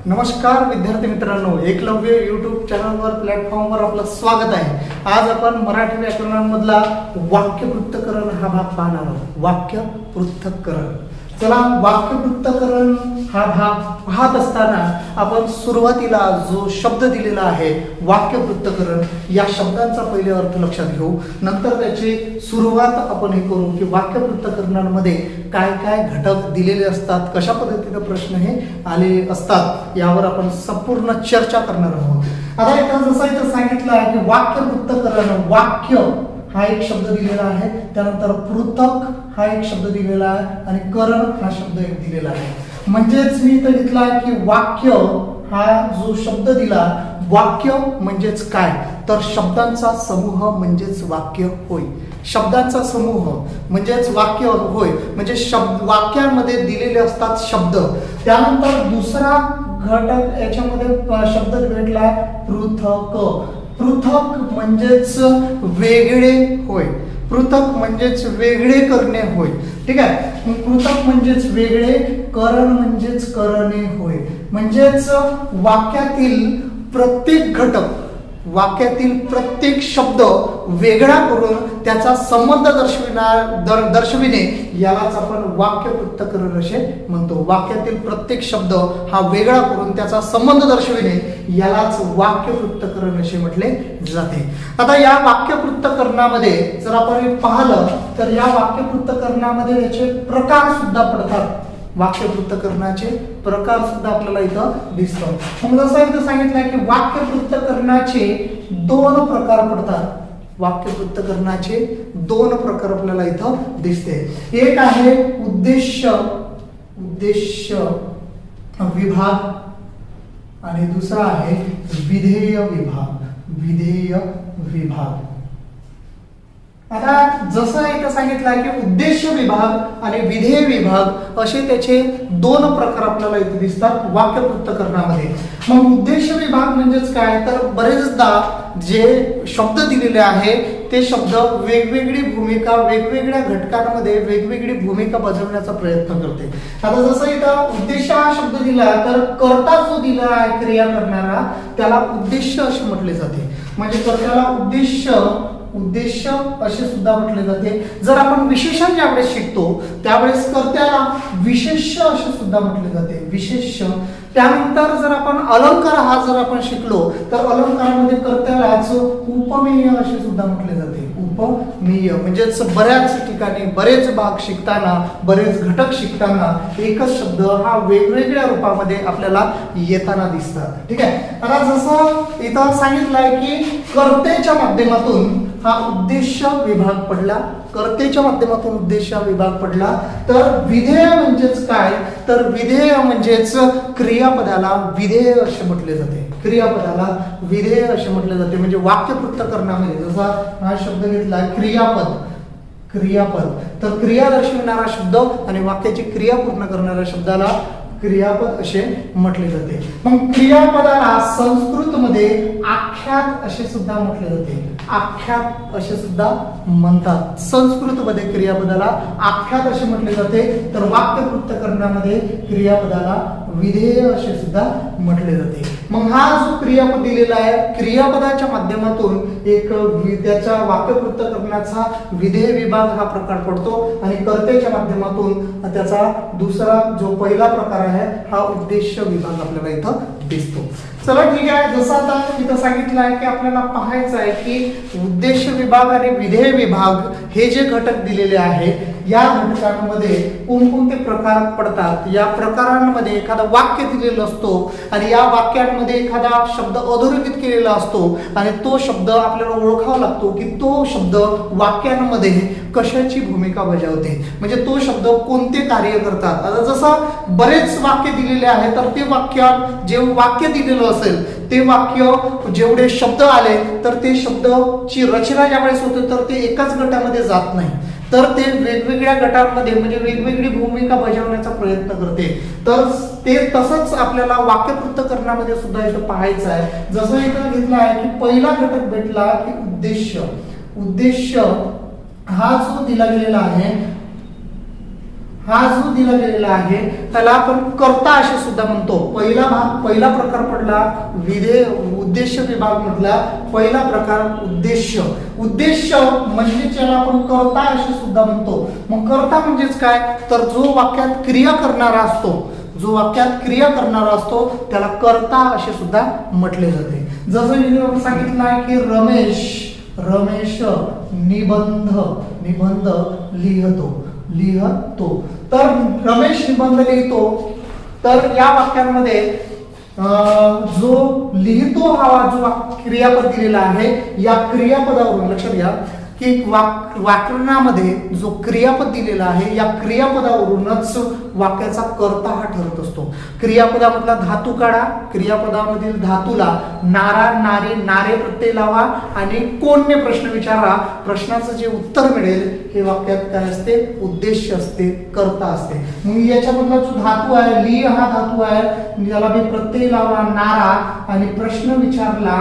नमस्कार विद्यार्थी मित्रांनो, एकलव्य यूट्यूब चॅनलवर प्लॅटफॉर्मवर आपलं स्वागत आहे। आज आपण मराठी व्याकरणामधला वाक्य पृथक्करण हा भाग पाहणार आहोत। वाक्य पृथक्करण, चला वाक्य पृथक्करण हा भाग पाहत असताना आपण सुरुवातीला जो शब्द दिलेला आहे वाक्य पृथक्करण, या शब्दांचा पहिले अर्थ लक्षात घेऊ, नंतर त्याची सुरुवात आपण हे करू की वाक्य पृथक्करणामध्ये काय काय घटक दिलेले असतात, कशा पद्धतीने प्रश्न हे आले असतात, यावर आपण संपूर्ण चर्चा करणार आहोत। आता इथं सांगितलं आहे की वाक्य पृथक्करण, वाक्य हा एक शब्द दिलेला आहे, त्यानंतर पृथक हा एक शब्द दिलेला आहे आणि करण हा शब्द एक दिलेला आहे। म्हणजेच मी इथं घेतला की वाक्य हा जो शब्द दिला, वाक्य म्हणजेच काय, तर शब्दांचा समूह म्हणजेच वाक्य होय। शब्दांचा समूह म्हणजेच वाक्य होय, म्हणजे वाक्यांमध्ये दिलेले असतात शब्द। त्यानंतर दुसरा घटक याच्यामध्ये शब्द भेटला पृथक। पृथक म्हणजेच वेगळे होय, पृथक म्हणजेच वेगळे करणे होय, ठीक आहे। पृथक म्हणजेच वेगळे, करण म्हणजेच करणे होय। म्हणजेच वाक्यातील प्रत्येक घटक, वाक्यातील प्रत्येक शब्द वेगळा करून त्याचा संबंध दर्शविणे यालाच आपण वाक्य पृथक्करण असे म्हणतो। वाक्यातील प्रत्येक शब्द हा वेगळा करून त्याचा संबंध दर्शविणे यालाच वाक्य पृथक्करण असे म्हटले जाते। आता या वाक्य पृथक्करणामध्ये जर आपण पाहिलं तर या वाक्य पृथक्करणामध्ये याचे प्रकार सुद्धा पडतात। वाक्य पृथक्करणाचे प्रकार सुद्धा आपल्याला इथं दिसतात। मग जसं इथं सांगितलंय की वाक्य पृथक्करणाचे दोन प्रकार पडतात। वाक्य पृथक्करणाचे दोन प्रकार आपल्याला इथं दिसते। एक आहे उद्देश्य विभाग आणि दुसरा आहे विधेय विभाग। आता जसं इथं सांगितलं की उद्देश्य विभाग आणि विधेय विभाग असे त्याचे दोन प्रकार आपल्याला इथे दिसतात वाक्य पृथक्करणामध्ये। मग उद्देश्य विभाग म्हणजेच काय, तर बरेचदा जे शब्द दिलेले आहे ते शब्द वेगवेगळी भूमिका, वेगवेगळ्या घटकांमध्ये वेगवेगळी भूमिका बजावण्याचा प्रयत्न करते। आता जसं इथं उद्देश्य हा शब्द दिला तर कर्ता जो दिला आहे क्रिया करणारा त्याला उद्देश्य असे म्हटले जाते। म्हणजे कर्त्याला उद्देश्य असे सुद्धा म्हटले जाते। जर आपण विशेषण ज्यावेळेस शिकतो त्यावेळेस कर्त्याला विशेष्य असे सुद्धा म्हटले जाते, विशेष्य। त्यानंतर जर आपण अलंकार हा जर आपण शिकलो तर अलंकारामध्ये कर्त्यालाच उपमेय असे सुद्धा म्हटले जाते, उपमेय। म्हणजेच बऱ्याच ठिकाणी बरेच भाग शिकताना, बरेच घटक शिकताना एकच शब्द हा वेगवेगळ्या रूपामध्ये आपल्याला येताना दिसतात, ठीक आहे। आता जसं इथं सांगितलंय की कर्त्याच्या माध्यमातून हा उद्देश्य विभाग पडला, कर्तेच्या माध्यमातून उद्देश विभाग पडला। तर विधेय म्हणजेच काय, तर विधेय म्हणजेच क्रियापदाला विधेय असे म्हटले जाते, क्रियापदाला विधेय असे म्हटले जाते। म्हणजे वाक्य पृथक्करणामध्ये जसा हा शब्द घेतला क्रियापद, तर क्रिया दर्शविणारा शब्द आणि वाक्याची क्रिया पूर्ण करणाऱ्या शब्दाला क्रियापद असे म्हटले जाते। मग क्रियापदाला संस्कृतमध्ये आख्यात असे सुद्धा म्हटले जाते, आख्यात असे सुद्धा म्हणतात। संस्कृतमध्ये क्रियापदाला आख्यात असे म्हटले जाते, तर वाक्य पृथक्करणामध्ये क्रियापदाला विधेय असे सुद्धा म्हटले जाते। मग हा जो क्रियापद दिलेला आहे, क्रियापदाच्या माध्यमातून एक त्याच्या वाक्य पृथक्करणाचा विधेय विभाग हा प्रकार पडतो आणि कर्त्याच्या माध्यमातून त्याचा दुसरा जो पहिला प्रकार आहे हा उद्देश्य विभाग आपल्याला इथं दिसतो। चला ठीक आहे, जसं आता इथं सांगितलं आहे की आपल्याला पाहायचं आहे की उद्देश्य विभाग आणि विधेय विभाग हे जे घटक दिलेले आहेत या घटकांमध्ये कोणकोणते प्रकार पडतात। या प्रकारांमध्ये एखादा वाक्य दिलेलं असतो आणि या वाक्यांमध्ये एखादा शब्द अधोरेखित केलेला असतो आणि तो शब्द आपल्याला ओळखावा लागतो की तो शब्द वाक्यांमध्ये कशाची भूमिका बजावते, म्हणजे तो शब्द कोणते कार्य करतात। आता जसं बरेच वाक्य दिलेले आहे तर ते जे वाक्य दिलेलं असेल ते वाक्य जेवढे शब्द आले तर ते शब्दची रचना ज्यावेळेस होते तर ते एकाच गटामध्ये जात नाही, तर ते वेगवेगळ्या गटांमध्ये म्हणजे वेगवेगळी भूमिका बजावण्याचा प्रयत्न करते। तर ते तसंच आपल्याला वाक्य पृथक्करणामध्ये सुद्धा इथं पाहायचं आहे। जसं इथं घेतलं आहे की पहिला घटक भेटला की उद्देश्य हा जो दिला गेलेला आहे हा जो दिला गेलेला आहे त्याला आपण कर्ता असे सुद्धा म्हणतो. पहिला प्रकार पडला उद्देश्य विभाग मधला पहिला प्रकार उद्देश्य म्हणजे ज्याला आपण कर्ता असे सुद्धा म्हणतो. मग कर्ता म्हणजेच काय, तर जो वाक्यात क्रिया करणारा असतो त्याला कर्ता असे सुद्धा म्हटले जाते. जसं मी सांगितलं आहे की रमेश निबंध लिहतो. तर रमेश निबंध लिहितो, तर या वाक्यांमध्ये जो लिहितो हा जो क्रियापद दिलेला आहे, या क्रियापदावरून लक्षात घ्या की व्याकरणामध्ये जो क्रियापद दिलेला आहे या क्रियापदावरूनच वाक्याचा कर्ता हा ठरत असतो. क्रियापदामधला धातू काढा, क्रियापदामधील धातूला नारा नारी नारे प्रत्यय लावा आणि कोणने प्रश्न विचारा, प्रश्नाचं जे उत्तर मिळेल हे वाक्यात काय असते, उद्देश्य असते, कर्ता असते. मग याच्यामधला जो धातू आहे ली हा धातू आहे, याला मी प्रत्यय लावला नारा आणि प्रश्न विचारला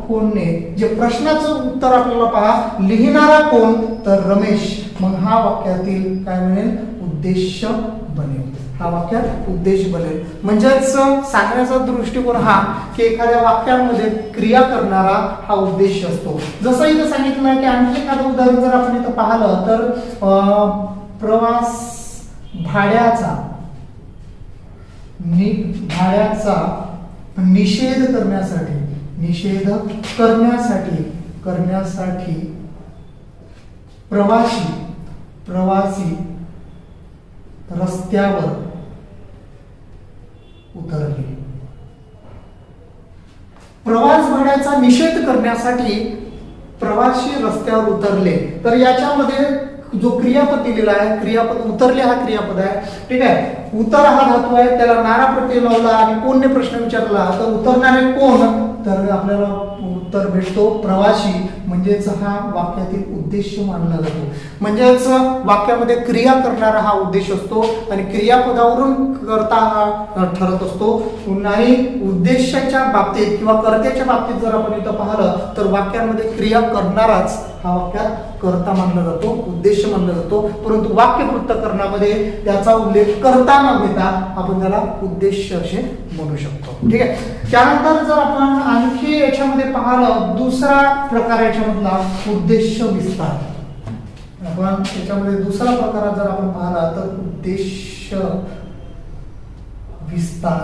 कोणने, जे प्रश्नाचं उत्तर आपल्याला पहा, लिहिणारा कोण, तर रमेश. मग हा वाक्यातील काय बनेल, उद्देश्य बनेल. हा वाक्यात उद्देश बनेल. म्हणजेच सांगण्याचा दृष्टिकोन हा की एखाद्या वाक्यामध्ये क्रिया करणारा हा उद्देश असतो. जसं इथं सांगितलं की आणखी एखादं उदाहरण जर आपण इथं पाहिलं तर प्रवास भाड्याचा निषेध करण्यासाठी प्रवासी रस्त्यावर उतरले. प्रवास भाड्याचा निषेध करण्यासाठी प्रवासी रस्त्यावर उतरले. तर याच्यामध्ये जो क्रियापद दिलेला आहे, क्रियापद उतरले हा क्रियापद आहे, ठीक आहे. उतर हा धातू आहे, त्याला नारा प्रत्यय लावला आणि कोणने प्रश्न विचारला, तर उतरणारे कोण, तर आपल्याला उत्तर भेटतो प्रवासी. म्हणजेच हा वाक्यातील उद्देश मानला जातो. म्हणजेच वाक्यामध्ये क्रिया करणारा हा उद्देश असतो आणि क्रियापदावरून कर्ता हा ठरत असतो. आणि उद्देशाच्या बाबतीत किंवा कर्त्याच्या बाबतीत जर आपण इथं पाहिलं तर वाक्यांमध्ये क्रिया करणाराच हा वाक्यात कर्ता मानला जातो, उद्देश मानला जातो. परंतु वाक्य पृथक्करणामध्ये त्याचा उल्लेख करता न घेता आपण त्याला उद्देश असे म्हणू शकतो, ठीक आहे. त्यानंतर जर आपण आणखी याच्यामध्ये पाहिलं दुसरा प्रकार याच्यामधला उद्देश विस्तार. आपण याच्यामध्ये दुसरा प्रकार जर आपण पाहिला तर उद्देश विस्तार.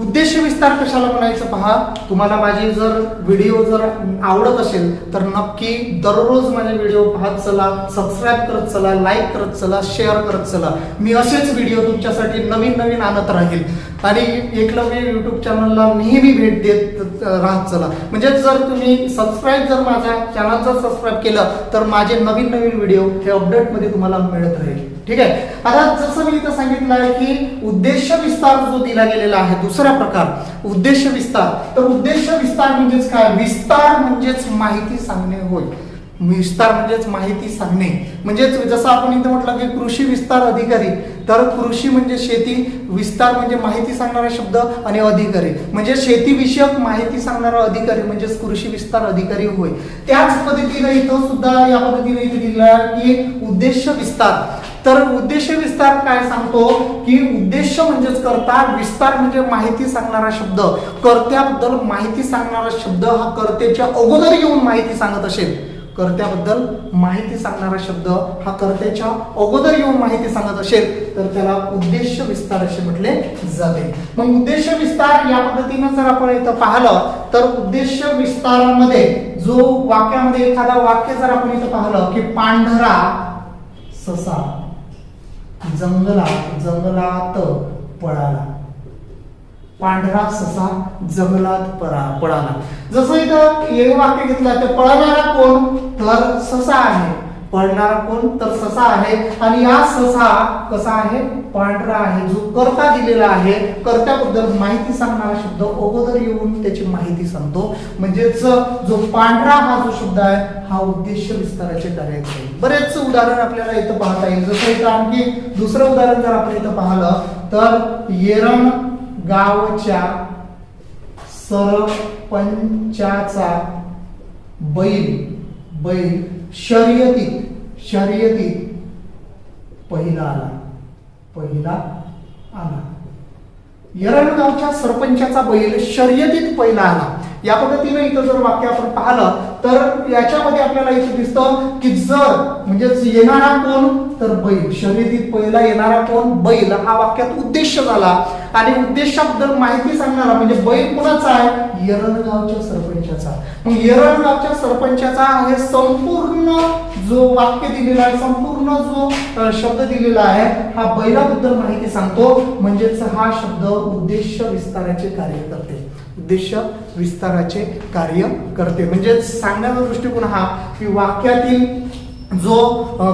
उद्देश विस्तार कशाला म्हणायचं पहा. तुम्हाला माझी जर व्हिडिओ जर आवडत असेल तर नक्की दररोज माझे व्हिडिओ पाहत चला, सबस्क्राईब करत चला, लाईक करत चला, शेअर करत चला. मी असेच व्हिडिओ तुमच्यासाठी नवीन आणत राहील आणि एकलव्य युट्यूब चॅनलला नेहमी भेट देत राहत चला. म्हणजे जर तुम्ही जर माझ्या चॅनल जर सबस्क्राईब केलं तर माझे नवीन व्हिडिओ हे अपडेटमध्ये तुम्हाला मिळत राहील, ठीक आहे. आता जसं मी इथं सांगितलं आहे की उद्देश विस्तार जो दिला गेलेला आहे दुसरा प्रकार उद्देश विस्तार. तर उद्देश विस्तार म्हणजेच काय, विस्तार म्हणजेच माहिती सांगणे होय. विस्तार म्हणजेच माहिती सांगणे. म्हणजेच जसं आपण इथे म्हटलं की कृषी विस्तार अधिकारी, तर कृषी म्हणजे शेती, विस्तार म्हणजे माहिती सांगणारा शब्द आणि अधिकारी म्हणजे शेतीविषयक माहिती सांगणारा अधिकारी म्हणजेच कृषी विस्तार अधिकारी होय. त्याच पद्धतीने इथं सुद्धा या पद्धतीने इथे दिला की उद्देश विस्तार. तर उद्देश विस्तार काय सांगतो की उद्देश म्हणजेच कर्ता, विस्तार म्हणजे माहिती सांगणारा शब्द. कर्त्याबद्दल माहिती सांगणारा शब्द हा कर्त्याच्या अगोदर येऊन माहिती सांगत असेल, कर्त्याबद्दल माहिती सांगणारा शब्द हा कर्त्याच्या अगोदर येऊन माहिती सांगत असेल तर त्याला उद्देश विस्तार असे म्हटले जाते. मग उद्देश विस्तार या पद्धतीने जर आपण इथं पाहिलं तर उद्देश विस्तारामध्ये जो वाक्यामध्ये एखादा वाक्य जर आपण इथं पाहिलं की पांढरा ससा जंगलात पळाला, पांढरा ससा जंगलात पळाला. जसं इथं हे वाक्य घेतलं तर पळणारा कोण, तर ससा आहे. पळणारा कोण, तर ससा आहे. आणि हा ससा कसा आहे, पांढरा आहे. जो कर्ता दिलेला आहे, कर्त्याबद्दल माहिती सांगणारा शब्द अगोदर येऊन त्याची माहिती सांगतो. म्हणजेच जो पांढरा हा जो शब्द आहे हा उद्देश विस्ताराचे कार्य आहे. बरेच उदाहरण आपल्याला इथं पाहता येईल. जसं इथं आणखी दुसरं उदाहरण जर आपण इथं पाहिलं तर येरण गावच्या सरपंचाचा बैल शर्यतीत शर्यतीत पहिला आला. पहिला आला. येरळगावच्या सरपंचाचा बैल शर्यतीत पहिला आला. या पद्धतीने इथं जर वाक्य आपण पाहिलं तर याच्यामध्ये आपल्याला इथे दिसतं की जर म्हणजे येणारा कोण तर बैल, शर्यतीत पहिला येणारा कोण बैल, हा वाक्यात उद्देश झाला. आणि उद्देशाबद्दल माहिती सांगणारा म्हणजे बैल कोणाचा आहे, येरळगावच्या सरपंचाचा. मग येरळगावच्या सरपंचाचा हे संपूर्ण जो वाक्य दिलेला आहे, संपूर्ण जो शब्द दिलेला आहे, हा बैलाबद्दल माहिती सांगतो. म्हणजेच हा शब्द उद्देश विस्ताराचे कार्य करते. उद्देश विस्ताराचे कार्य करते म्हणजे सांगण्याचा दृष्टिकोन हा की वाक्यातील जो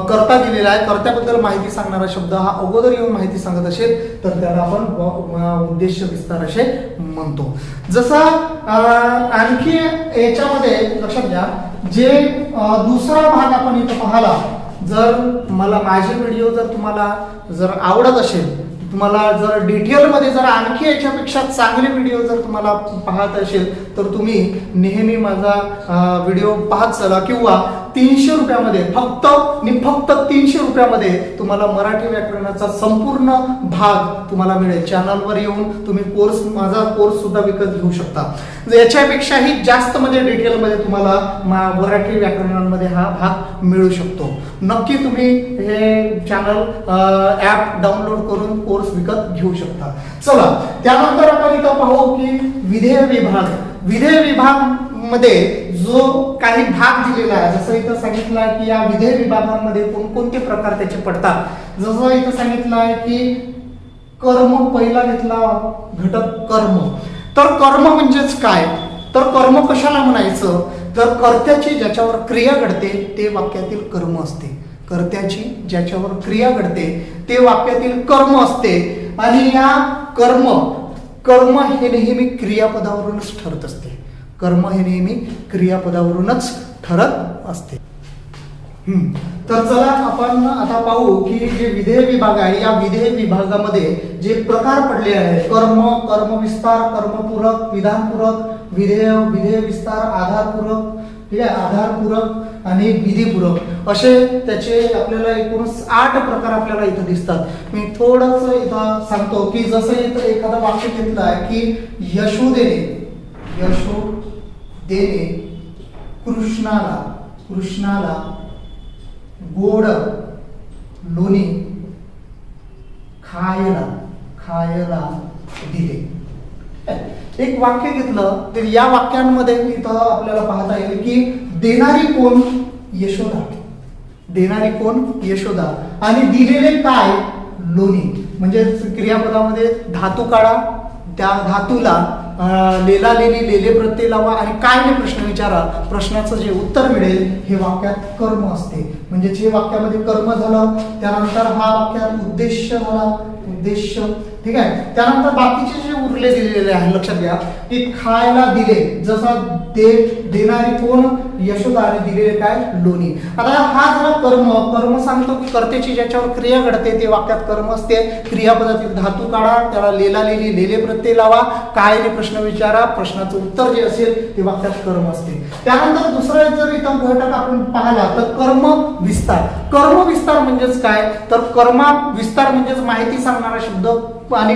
कर्ता दिलेला आहे, कर्त्याबद्दल माहिती सांगणारा शब्द हा अगोदर येऊन माहिती सांगत असेल तर त्याला आपण उद्देश विस्तार असे म्हणतो. जसं आणखी याच्यामध्ये लक्षात घ्या, जे दुसरा भाग आपण इथं पाहिला, जर मला माझे व्हिडिओ जर तुम्हाला जर आवडत असेल, तुम्हाला जर डिटेलमध्ये जर आणखी याच्यापेक्षा चांगले व्हिडिओ जर तुम्हाला पाहत असेल तर तुम्ही नेहमी माझा व्हिडिओ पाहत चला. किंवा 300 रुपयामध्ये फक्त 300 रुपयामध्ये तुम्हाला मराठी व्याकरणाचा संपूर्ण भाग तुम्हाला मिळेल. चॅनलवर येऊन तुम्ही माझा कोर्स सुद्धा विकत घेऊ शकता. याच्यापेक्षाही जास्त मध्ये डिटेलमध्ये तुम्हाला मराठी व्याकरणामध्ये हा भाग मिळू शकतो. नक्की तुम्ही हे चॅनल ऍप डाउनलोड करून कोर्स विकत घेऊ शकता. चला, त्यानंतर आपण इथं पाहू की विधेय विभाग. विधेय विभाग मध्ये जो काही भाग दिलेला आहे, जसं इथं सांगितलं आहे की या विधेय विभागांमध्ये कोणकोणते प्रकार त्याचे पडतात. जसं इथं सांगितलं आहे की कर्म पहिला घेतला घटक कर्म. तर कर्म म्हणजेच काय, तर कर्म कशाला म्हणायचं, तर कर्त्याची ज्याच्यावर क्रिया घडते ते वाक्यातील कर्म असते. कर्त्याची ज्याच्यावर क्रिया घडते ते वाक्यातील कर्म असते. आणि या कर्म हे नेहमी क्रियापदावरूनच ठरत असते. कर्म हे नेहमी क्रियापदावरूनच ठरत असते. तर चला आपण आता पाहू की जे विधेय विभाग आहे, या विधेय विभागामध्ये जे प्रकार पडले आहेत, कर्म, कर्मविस्तार, कर्मपूरक, विधानपूरक, विधेय विस्तार, आधारपूरक, ठीक आहे, आधारपूरक आणि विधीपूरक, असे त्याचे आपल्याला एकूण 8 प्रकार आपल्याला इथं दिसतात. मी थोडस इथं सांगतो की जसं इथं एखादं वाक्य घेतलं आहे की यशो देणे कृष्णाला गोड लोणी खायला दिले. एक वाक्य घेतलं तर या वाक्यांमध्ये इथं आपल्याला पाहता येईल की देणारी कोण, यशोदा आणि दिलेले काय, लोणी. म्हणजे क्रियापदामध्ये धातू काढा, त्या धातूला लेला लेली लेले प्रत्यय लावा आणि काय ने प्रश्न विचारा. प्रश्नाचं जे उत्तर मिळेल हे वाक्यात कर्म असते. म्हणजे जे वाक्यामध्ये कर्म झालं त्यानंतर हा वाक्यात उद्देश झाला, उद्देश, ठीक आहे. त्यानंतर बाकीचे जे उरले दिलेले आहे, लक्षात घ्या की खायला दिले, जसा देणारी कोण, यशोदा आणि दिलेले काय, लोणी. आता हा झाला कर्म सांगतो की कर्त्याची ज्याच्यावर क्रिया घडते ते वाक्यात कर्म असते. क्रियापदातील धातू काढा, त्याला लेला लेली लेले प्रत्यय लावा, काय ने प्रश्न विचारा, प्रश्नाचं उत्तर जे असेल ते वाक्यात कर्म असते. त्यानंतर दुसरा जर इथं घटक आपण पाहिला तर कर्म विस्तार. कर्म विस्तार म्हणजेच काय, तर कर्मा विस्तार म्हणजेच माहिती सांगणारा शब्द आणि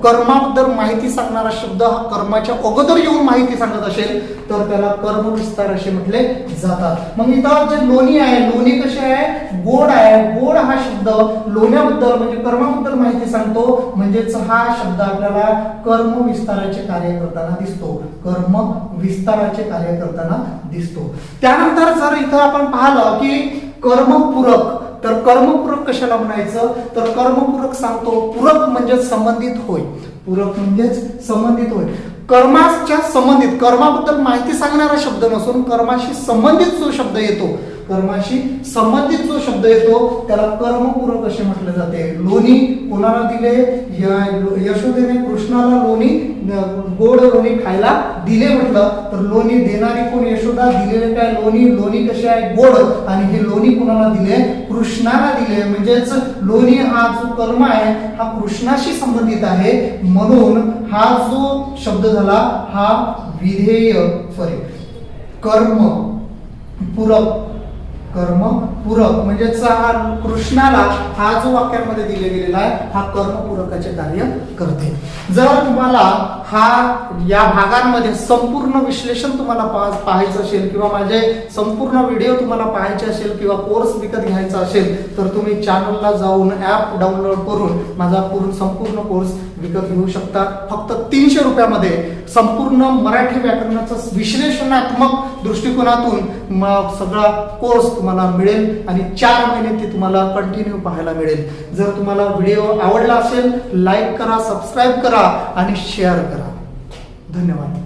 कर्माबद्दल माहिती सांगणारा शब्द हा कर्माच्या अगोदर येऊन माहिती सांगत असेल तर त्याला कर्म विस्तार असे म्हटले जातात. मग इथं जे लोणी आहे, लोणी कसे आहे, गोड आहे. गोड हा शब्द लोण्याबद्दल म्हणजे कर्माबद्दल माहिती सांगतो. म्हणजेच हा शब्द आपल्याला कर्म विस्ताराचे कार्य करताना दिसतो. कर्म विस्ताराचे कार्य करताना दिसतो. त्यानंतर जर इथं आपण पाहिलं की कर्मपूरक, तर कर्मपूरक कशाला म्हणायचं, तर कर्मपूरक सांगतो पूरक म्हणजे संबंधित होय. पूरक म्हणजेच संबंधित होय. कर्माच्या संबंधित, कर्माबद्दल माहिती सांगणारा शब्द नसून कर्माशी संबंधित जो शब्द येतो, कर्माशी संबंधित जो शब्द येतो त्याला कर्मपूरक असे म्हटले जाते. लोणी कोणाला दिले, यशोदेने कृष्णाला लोणी, गोड लोणी खायला दिले म्हटलं तर लोणी देणारी कोण, यशोदा, दिलेले काय, लोणी कसे आहे, गोड. आणि हे लोणी कोणाला दिले, कृष्णाला दिले. म्हणजेच लोणी हा जो कर्म आहे हा कृष्णाशी संबंधित आहे. म्हणून हा जो शब्द झाला हा कर्म पूरक कर्मपूरक म्हणजेच हा कृष्णाला हा जो वाक्यामध्ये दिले गेलेला आहे हा कर्मपूरकाचे कार्य करते. जर तुम्हाला हा या भागांमध्ये संपूर्ण विश्लेषण तुम्हाला पाहायचं असेल किंवा माझे संपूर्ण व्हिडिओ तुम्हाला पाहायचे असेल किंवा कोर्स विकत घ्यायचा असेल तर तुम्ही चॅनलला जाऊन ऍप डाउनलोड करून माझा संपूर्ण कोर्स विकत घेऊ शकता. फक्त 300 रुपयामध्ये संपूर्ण मराठी व्याकरणाचं विश्लेषणात्मक दृष्टिकोनातून सगळा कोर्स तुम्हाला मिळेल आणि 4 महिने ते तुम्हाला कंटिन्यू पाहायला मिळेल. जर तुम्हाला व्हिडिओ आवडला असेल लाईक करा, सबस्क्राईब करा आणि शेअर करा. धन्यवाद.